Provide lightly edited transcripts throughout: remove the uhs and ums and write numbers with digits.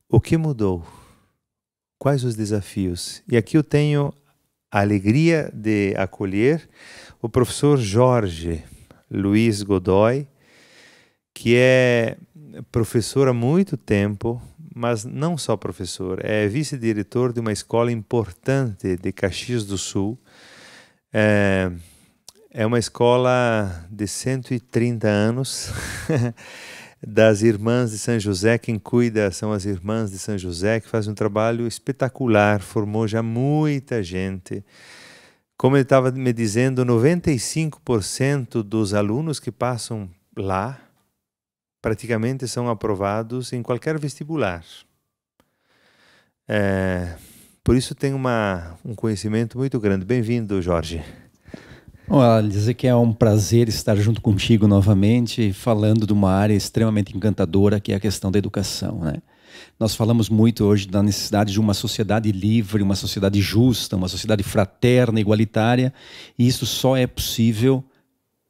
O que mudou? Quais os desafios? E aqui eu tenho a alegria de acolher o professor Jorge Luiz Godoy, que é professor há muito tempo, mas não só professor, é vice-diretor de uma escola importante de Caxias do Sul. É uma escola de 130 anos, das Irmãs de São José. Quem cuida são as Irmãs de São José, que fazem um trabalho espetacular, formou já muita gente. Como ele estava me dizendo, 95% dos alunos que passam lá praticamente são aprovados em qualquer vestibular. Por isso tem um conhecimento muito grande. Bem-vindo, Jorge. Olha, dizer que é um prazer estar junto contigo novamente, falando de uma área extremamente encantadora, que é a questão da educação, né? Nós falamos muito hoje da necessidade de uma sociedade livre, uma sociedade justa, uma sociedade fraterna, igualitária, e isso só é possível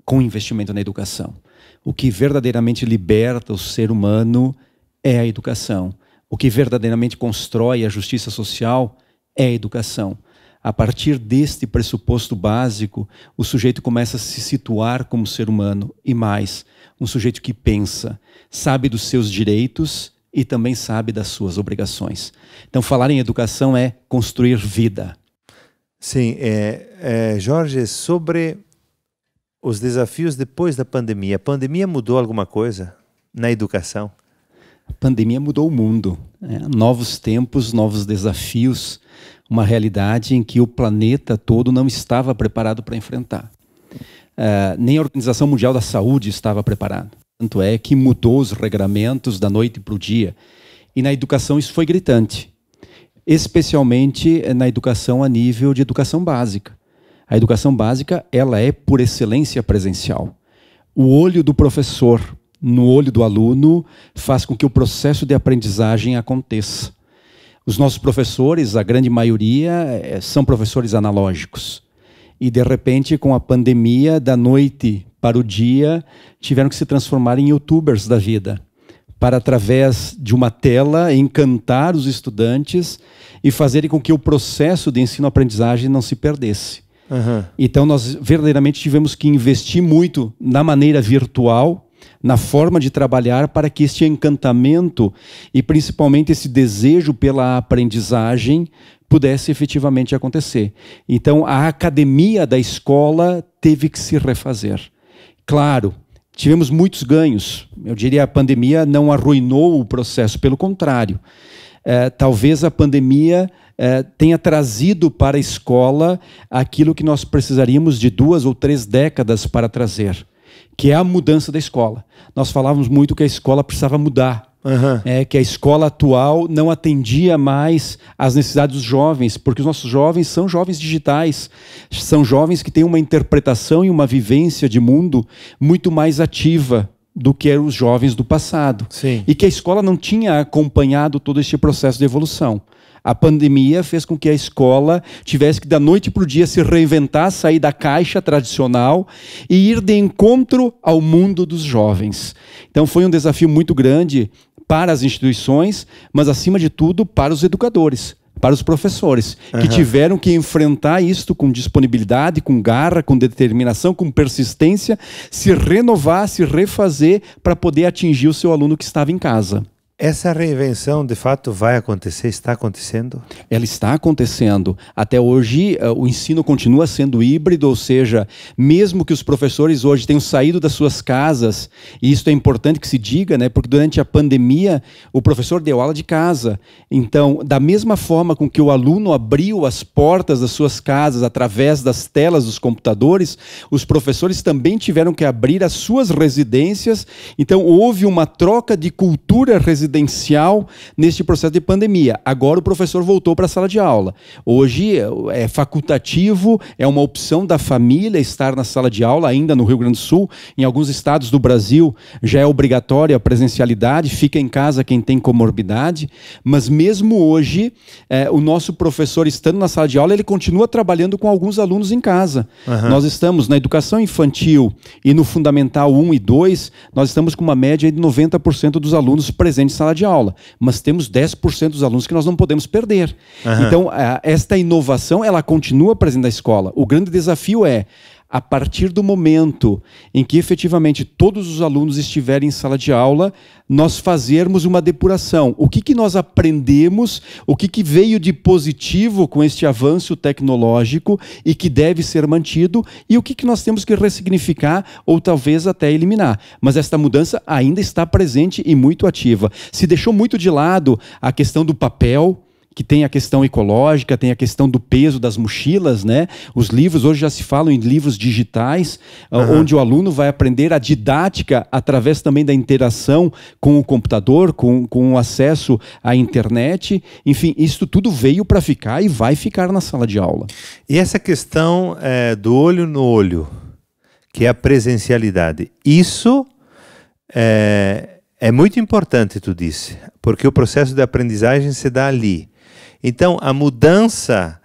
com investimento na educação. O que verdadeiramente liberta o ser humano é a educação. O que verdadeiramente constrói a justiça social é a educação. A partir deste pressuposto básico, o sujeito começa a se situar como ser humano, e mais, um sujeito que pensa, sabe dos seus direitos e também sabe das suas obrigações. Então, falar em educação é construir vida. Sim, Jorge, sobre os desafios depois da pandemia. A pandemia mudou alguma coisa na educação? A pandemia mudou o mundo, né? Novos tempos, novos desafios, uma realidade em que o planeta todo não estava preparado para enfrentar. Nem a Organização Mundial da Saúde estava preparada. Tanto é que mudou os regramentos da noite para o dia. E na educação isso foi gritante. Especialmente na educação a nível de educação básica. A educação básica, ela é por excelência presencial. O olho do professor no olho do aluno faz com que o processo de aprendizagem aconteça. Os nossos professores, a grande maioria, são professores analógicos. E, de repente, com a pandemia, da noite para o dia, tiveram que se transformar em youtubers da vida, para, através de uma tela, encantar os estudantes e fazerem com que o processo de ensino-aprendizagem não se perdesse. Uhum. Então, nós verdadeiramente tivemos que investir muito na maneira virtual, na forma de trabalhar, para que este encantamento e principalmente esse desejo pela aprendizagem pudesse efetivamente acontecer. Então, a academia da escola teve que se refazer. Claro, tivemos muitos ganhos. Eu diria que a pandemia não arruinou o processo, pelo contrário. Talvez a pandemia tenha trazido para a escola aquilo que nós precisaríamos de 2 ou 3 décadas para trazer, que é a mudança da escola. Nós falávamos muito que a escola precisava mudar, que a escola atual não atendia mais às necessidades dos jovens, porque os nossos jovens são jovens digitais, são jovens que têm uma interpretação e uma vivência de mundo muito mais ativa do que eram os jovens do passado. Sim. E que a escola não tinha acompanhado todo este processo de evolução. A pandemia fez com que a escola tivesse que, da noite para o dia, se reinventar, sair da caixa tradicional e ir de encontro ao mundo dos jovens. Então foi um desafio muito grande para as instituições, mas, acima de tudo, para os educadores, para os professores, que tiveram que enfrentar isto com disponibilidade, com garra, com determinação, com persistência, se renovar, se refazer para poder atingir o seu aluno que estava em casa. Essa reinvenção, de fato, vai acontecer? Está acontecendo? Ela está acontecendo. Até hoje, o ensino continua sendo híbrido, ou seja, mesmo que os professores hoje tenham saído das suas casas, e isso é importante que se diga, né, porque durante a pandemia, o professor deu aula de casa. Então, da mesma forma com que o aluno abriu as portas das suas casas através das telas dos computadores, os professores também tiveram que abrir as suas residências. Então, houve uma troca de cultura residencial neste processo de pandemia. Agora o professor voltou para a sala de aula. Hoje é facultativo, é uma opção da família estar na sala de aula, ainda no Rio Grande do Sul. Em alguns estados do Brasil já é obrigatória a presencialidade, fica em casa quem tem comorbidade, mas mesmo hoje, o nosso professor, estando na sala de aula, ele continua trabalhando com alguns alunos em casa. Nós estamos na educação infantil e no Fundamental 1 e 2, nós estamos com uma média de 90% dos alunos presentes sala de aula, mas temos 10% dos alunos que nós não podemos perder. Então, esta inovação, ela continua presente na escola. O grande desafio é, a partir do momento em que efetivamente todos os alunos estiverem em sala de aula, nós fazermos uma depuração. O que nós aprendemos, o que veio de positivo com este avanço tecnológico e que deve ser mantido, e o que nós temos que ressignificar ou talvez até eliminar. Mas esta mudança ainda está presente e muito ativa. Se deixou muito de lado a questão do papel, que tem a questão ecológica, tem a questão do peso das mochilas, né? Os livros, hoje já se falam em livros digitais, onde o aluno vai aprender a didática através também da interação com o computador, com o acesso à internet. Enfim, isso tudo veio para ficar e vai ficar na sala de aula. E essa questão do olho no olho, que é a presencialidade, isso é muito importante, tu disse, porque o processo de aprendizagem se dá ali. Então, a mudança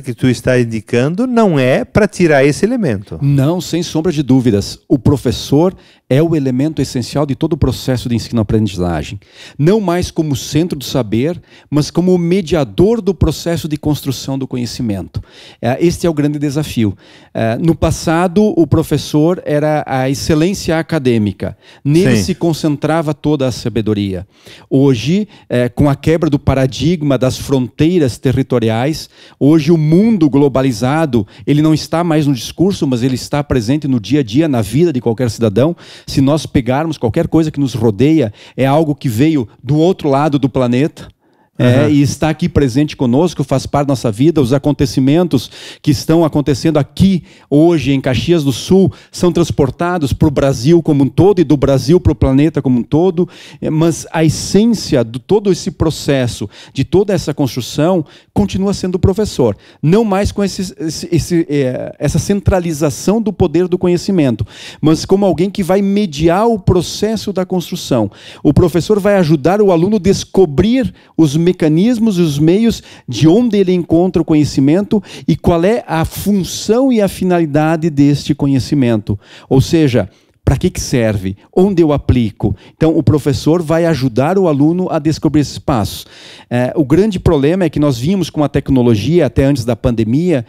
que tu está indicando não é para tirar esse elemento. Não, sem sombra de dúvidas. O professor é o elemento essencial de todo o processo de ensino-aprendizagem. Não mais como centro do saber, mas como o mediador do processo de construção do conhecimento. Este é o grande desafio. No passado, o professor era a excelência acadêmica. Nele se concentrava toda a sabedoria. Hoje, com a quebra do paradigma das fronteiras territoriais, hoje o mundo globalizado, ele não está mais no discurso, mas ele está presente no dia a dia, na vida de qualquer cidadão. Se nós pegarmos qualquer coisa que nos rodeia, é algo que veio do outro lado do planeta. E está aqui presente conosco, faz parte da nossa vida. Os acontecimentos que estão acontecendo aqui hoje em Caxias do Sul são transportados para o Brasil como um todo e do Brasil para o planeta como um todo, mas a essência de todo esse processo, de toda essa construção, continua sendo o professor. Não mais com essa centralização do poder do conhecimento, mas como alguém que vai mediar o processo da construção. O professor vai ajudar o aluno a descobrir os mecanismos e os meios de onde ele encontra o conhecimento e qual é a função e a finalidade deste conhecimento. Ou seja, para que serve? Onde eu aplico? Então, o professor vai ajudar o aluno a descobrir esses passos. O grande problema é que nós vimos com a tecnologia, até antes da pandemia,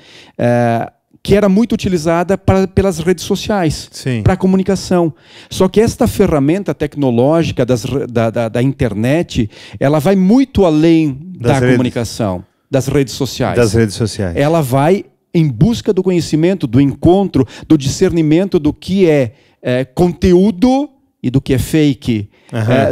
que era muito utilizada pelas redes sociais, para a comunicação. Só que esta ferramenta tecnológica da internet, ela vai muito além da comunicação, das redes sociais. Das redes sociais. Ela vai em busca do conhecimento, do encontro, do discernimento do que é conteúdo e do que é fake,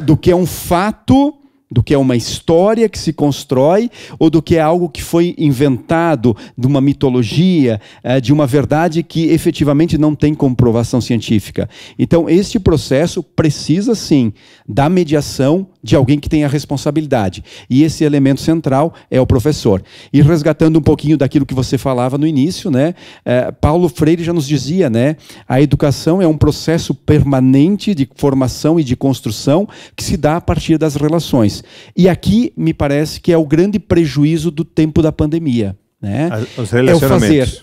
do que é um fato, do que é uma história que se constrói ou do que é algo que foi inventado, de uma mitologia, de uma verdade que efetivamente não tem comprovação científica. Então, este processo precisa, sim, da mediação de alguém que tenha responsabilidade. E esse elemento central é o professor. E resgatando um pouquinho daquilo que você falava no início, né, Paulo Freire já nos dizia, né, a educação é um processo permanente de formação e de construção que se dá a partir das relações. E aqui me parece que é o grande prejuízo do tempo da pandemia. Né?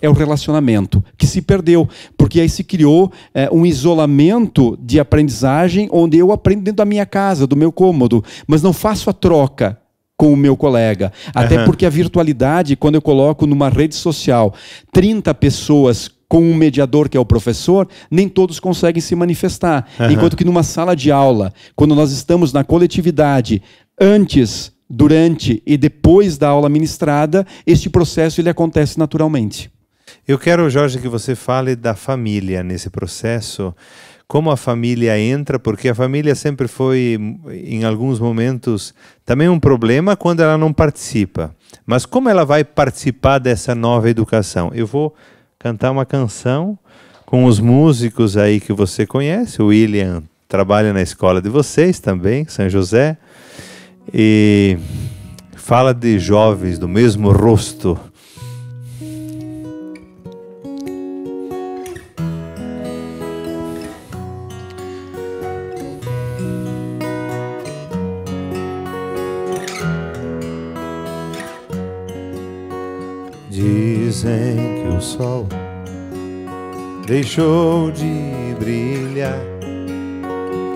É o relacionamento que se perdeu, porque aí se criou um isolamento de aprendizagem onde eu aprendo dentro da minha casa, do meu cômodo, mas não faço a troca com o meu colega. Até porque a virtualidade, quando eu coloco numa rede social 30 pessoas com um mediador que é o professor, nem todos conseguem se manifestar. Enquanto que numa sala de aula, quando nós estamos na coletividade, antes, durante e depois da aula ministrada, este processo ele acontece naturalmente. Eu quero, Jorge, que você fale da família nesse processo, como a família entra, porque a família sempre foi, em alguns momentos, também um problema quando ela não participa. Mas como ela vai participar dessa nova educação? Eu vou cantar uma canção com os músicos aí que você conhece. O William trabalha na escola de vocês também, São José, e fala de jovens do mesmo rosto. Dizem que o sol deixou de brilhar,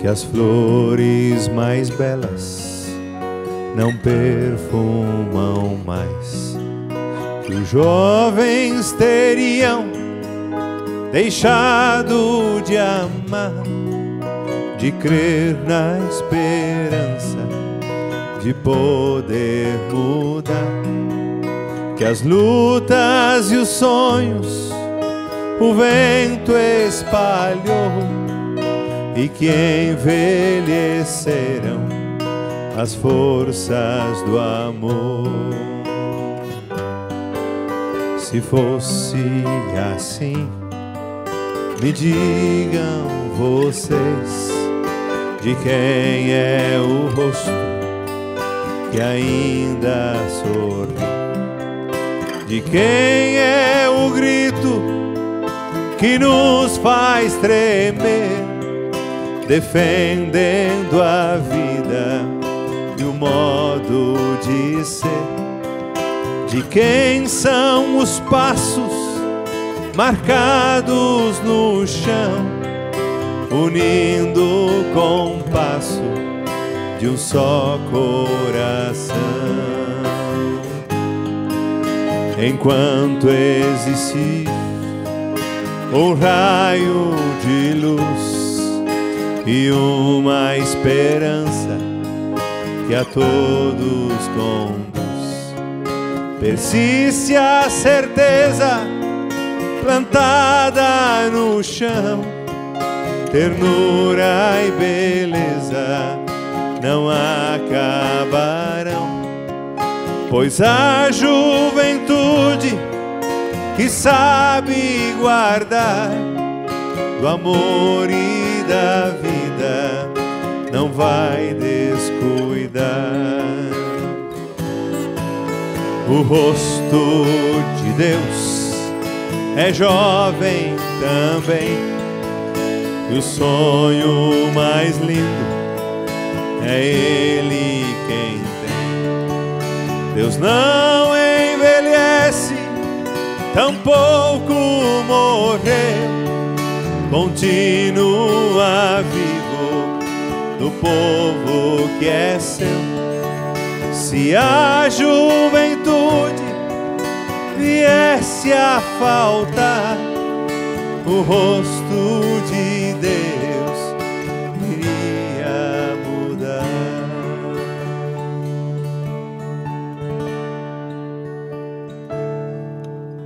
que as flores mais belas não perfumam mais, que os jovens teriam deixado de amar, de crer na esperança de poder mudar, que as lutas e os sonhos o vento espalhou e que envelheceram as forças do amor. Se fosse assim, me digam vocês, de quem é o rosto que ainda sorri, de quem é o grito que nos faz tremer, defendendo a vida e o modo de ser, de quem são os passos marcados no chão, unindo o compasso de um só coração. Enquanto existir um raio de luz e uma esperança que a todos conduz, persiste a certeza plantada no chão, ternura e beleza não acabarão, pois a juventude que sabe guardar do amor e da vida não vai descuidar. O rosto de Deus é jovem também, e o sonho mais lindo é Ele quem tem. Deus não envelhece, tampouco morrer, continua vivo no povo que é seu. Se a juventude viesse a faltar, o rosto de Deus iria mudar.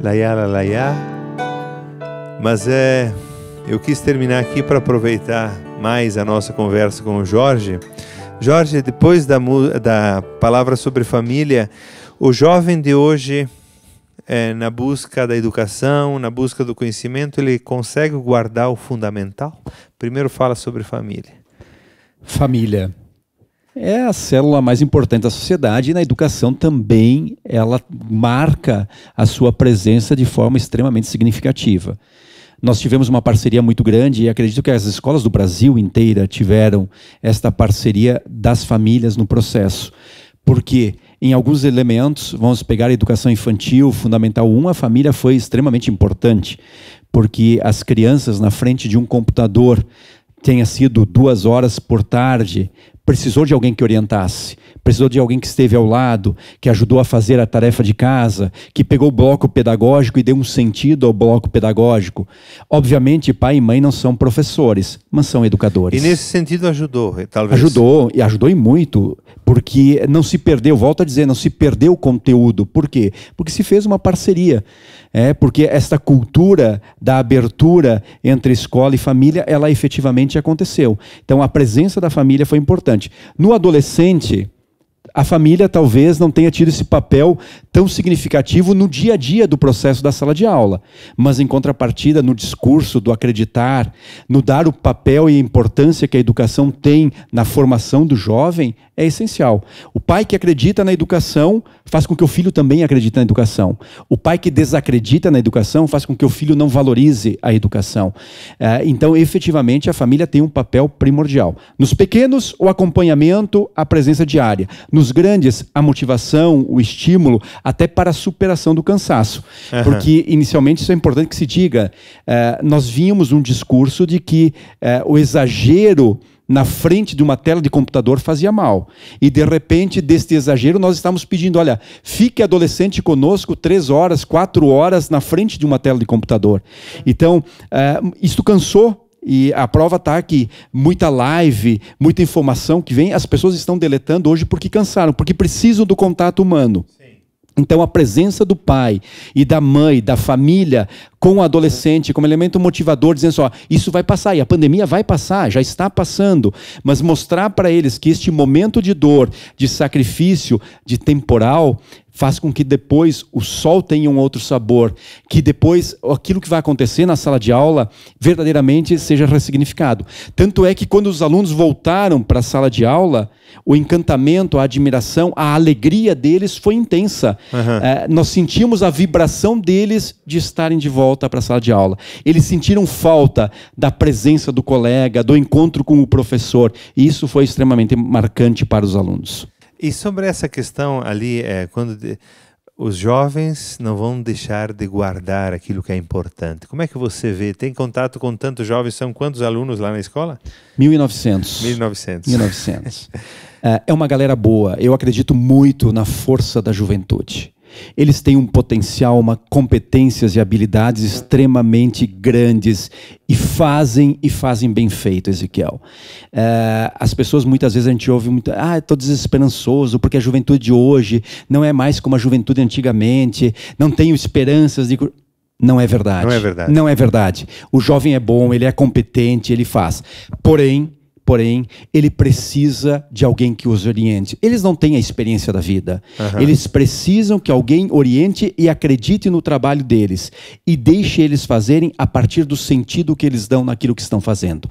Laiá, laiá. Mas eu quis terminar aqui para aproveitar mais a nossa conversa com o Jorge. Jorge, depois da palavra sobre família, o jovem de hoje, na busca da educação, na busca do conhecimento, ele consegue guardar o fundamental? Primeiro fala sobre família. Família é a célula mais importante da sociedade, e na educação também ela marca a sua presença de forma extremamente significativa. Nós tivemos uma parceria muito grande, e acredito que as escolas do Brasil inteira tiveram esta parceria das famílias no processo. Porque em alguns elementos, vamos pegar a educação infantil, Fundamental 1, a família foi extremamente importante, porque as crianças na frente de um computador, tenha sido 2 horas por tarde, precisou de alguém que orientasse, precisou de alguém que esteve ao lado, que ajudou a fazer a tarefa de casa, que pegou o bloco pedagógico e deu um sentido ao bloco pedagógico. Obviamente, pai e mãe não são professores, mas são educadores. E nesse sentido ajudou, talvez? Ajudou, e ajudou e muito, porque não se perdeu, volto a dizer, não se perdeu o conteúdo. Por quê? Porque se fez uma parceria. Porque esta cultura da abertura entre escola e família, ela efetivamente aconteceu. Então a presença da família foi importante. No adolescente, a família talvez não tenha tido esse papel tão significativo no dia a dia do processo da sala de aula, mas em contrapartida no discurso do acreditar, no dar o papel e a importância que a educação tem na formação do jovem, é essencial. O pai que acredita na educação faz com que o filho também acredite na educação. O pai que desacredita na educação faz com que o filho não valorize a educação. Então, efetivamente, a família tem um papel primordial. Nos pequenos, o acompanhamento, a presença diária. Nos grandes, a motivação, o estímulo, até para a superação do cansaço. Uhum. Porque, inicialmente, isso é importante que se diga. Nós vínhamos um discurso de que o exagero na frente de uma tela de computador fazia mal. E de repente, deste exagero, nós estamos pedindo, olha, fique adolescente conosco 3 horas, 4 horas na frente de uma tela de computador. Então, isso cansou. E a prova está aqui, muita live, muita informação que vem, as pessoas estão deletando hoje porque cansaram, porque precisam do contato humano. Então a presença do pai e da mãe, da família, com o adolescente, como elemento motivador, dizendo só, isso vai passar, e a pandemia vai passar, já está passando, mas mostrar para eles que este momento de dor, de sacrifício, de temporal, faz com que depois o sol tenha um outro sabor, que depois aquilo que vai acontecer na sala de aula verdadeiramente seja ressignificado. Tanto é que quando os alunos voltaram para a sala de aula, o encantamento, a admiração, a alegria deles foi intensa. Nós sentimos a vibração deles de estarem de volta para a sala de aula. Eles sentiram falta da presença do colega, do encontro com o professor, e isso foi extremamente marcante para os alunos. E sobre essa questão ali, os jovens não vão deixar de guardar aquilo que é importante. Como é que você vê? Tem contato com tantos jovens? São quantos alunos lá na escola? 1.900. 1.900. É uma galera boa. Eu acredito muito na força da juventude. Eles têm um potencial, competências e habilidades extremamente grandes e fazem bem feito, Ezequiel. As pessoas, muitas vezes a gente ouve muito, estou desesperançoso porque a juventude de hoje não é mais como a juventude antigamente, não tenho esperanças de... Não é verdade. Não é verdade. Não é verdade. O jovem é bom, ele é competente, ele faz. Porém, ele precisa de alguém que os oriente. Eles não têm a experiência da vida. Eles precisam que alguém oriente e acredite no trabalho deles. E deixe eles fazerem a partir do sentido que eles dão naquilo que estão fazendo.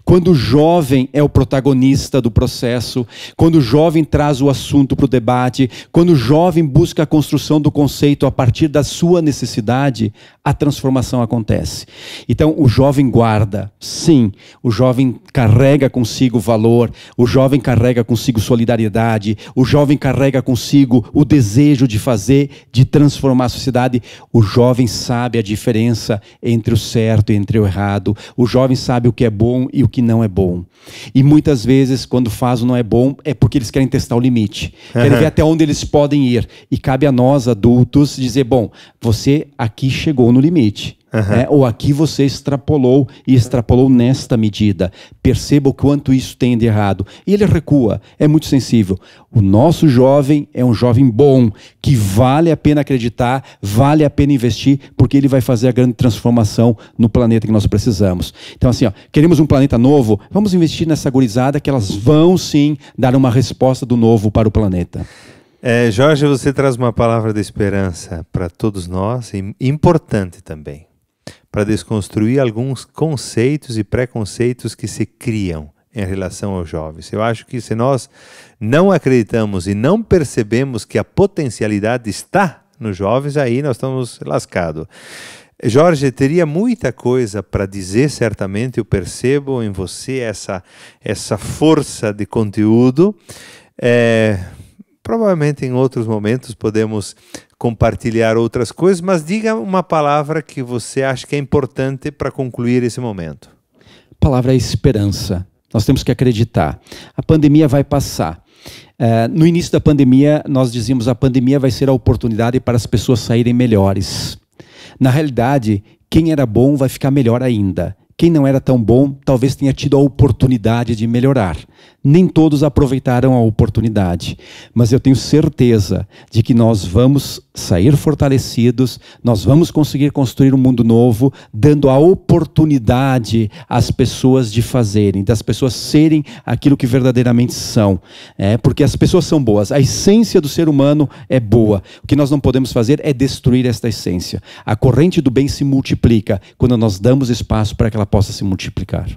Quando o jovem é o protagonista do processo, quando o jovem traz o assunto para o debate, quando o jovem busca a construção do conceito a partir da sua necessidade, a transformação acontece. Então, o jovem guarda. Sim, o jovem carrega consigo valor, o jovem carrega consigo solidariedade, o jovem carrega consigo o desejo de fazer, de transformar a sociedade. O jovem sabe a diferença entre o certo e entre o errado. O jovem sabe o que é bom e o que não é bom. E muitas vezes, quando faz o não é bom, é porque eles querem testar o limite. Querem ver até onde eles podem ir. E cabe a nós, adultos, dizer, bom, você aqui chegou no limite. Ou aqui você extrapolou e extrapolou nesta medida. Perceba o quanto isso tem de errado. E ele recua, é muito sensível. O nosso jovem é um jovem bom, que vale a pena acreditar, vale a pena investir, porque ele vai fazer a grande transformação no planeta que nós precisamos. Então assim, queremos um planeta novo, vamos investir nessa gurizada que elas vão sim dar uma resposta do novo para o planeta. Jorge, você traz uma palavra de esperança para todos nós, e importante também, para desconstruir alguns conceitos e preconceitos que se criam em relação aos jovens. Eu acho que se nós não acreditamos e não percebemos que a potencialidade está nos jovens, aí nós estamos lascados. Jorge, teria muita coisa para dizer, certamente, eu percebo em você essa força de conteúdo. Provavelmente em outros momentos podemos compartilhar outras coisas, mas diga uma palavra que você acha que é importante para concluir esse momento. A palavra é esperança. Nós temos que acreditar. A pandemia vai passar. No início da pandemia, nós dizíamos que a pandemia vai ser a oportunidade para as pessoas saírem melhores. Na realidade, quem era bom vai ficar melhor ainda. Quem não era tão bom, talvez tenha tido a oportunidade de melhorar. Nem todos aproveitaram a oportunidade, mas eu tenho certeza de que nós vamos sair fortalecidos, nós vamos conseguir construir um mundo novo, dando a oportunidade às pessoas de fazerem, das pessoas serem aquilo que verdadeiramente são. Porque as pessoas são boas, a essência do ser humano é boa. O que nós não podemos fazer é destruir esta essência. A corrente do bem se multiplica quando nós damos espaço para que ela possa se multiplicar.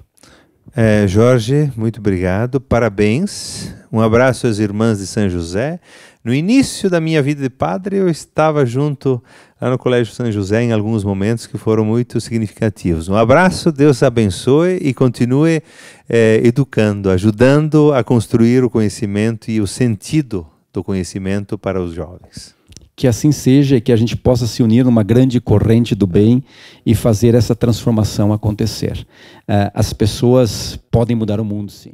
Jorge, muito obrigado, parabéns, um abraço às irmãs de São José. No início da minha vida de padre, eu estava junto lá no Colégio São José em alguns momentos que foram muito significativos. Um abraço, Deus abençoe e continue educando, ajudando a construir o conhecimento e o sentido do conhecimento para os jovens. Que assim seja e que a gente possa se unir numa grande corrente do bem e fazer essa transformação acontecer. As pessoas podem mudar o mundo, sim.